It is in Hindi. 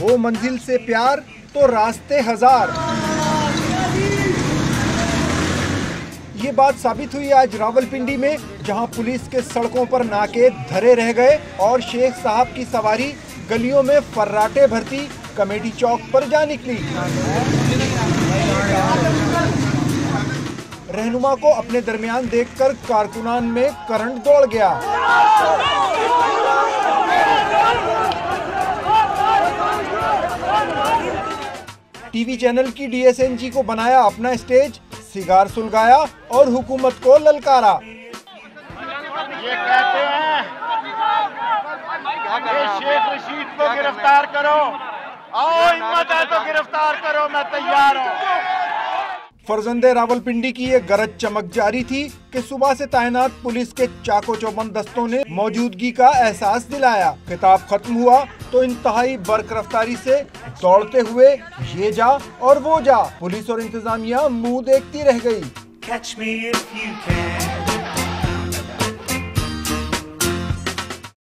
हो मंजिल से प्यार तो रास्ते हजार। ये बात साबित हुई आज रावलपिंडी में, जहां पुलिस के सड़कों पर नाके धरे रह गए और शेख साहब की सवारी गलियों में फर्राटे भरती कमेटी चौक पर जा निकली। रहनुमा को अपने दरमियान देखकर कारकुनान में करंट दौड़ गया। टीवी चैनल की डीएसएनजी को बनाया अपना स्टेज, सिगार सुलगाया और हुकूमत को ललकारा। ये कहते हैं कि शेख रशीद को गिरफ्तार करो, आओ हिम्मत है तो गिरफ्तार करो, मैं तैयार हूँ। फरजंदे रावलपिंडी की ये गरज चमक जारी थी कि सुबह से तैनात पुलिस के चाको चौबंद दस्तों ने मौजूदगी का एहसास दिलाया। खिताब खत्म हुआ तो इंतहाई बर्क रफ्तारी से दौड़ते हुए ये जा और वो जा, पुलिस और इंतजामिया मुंह देखती रह गई।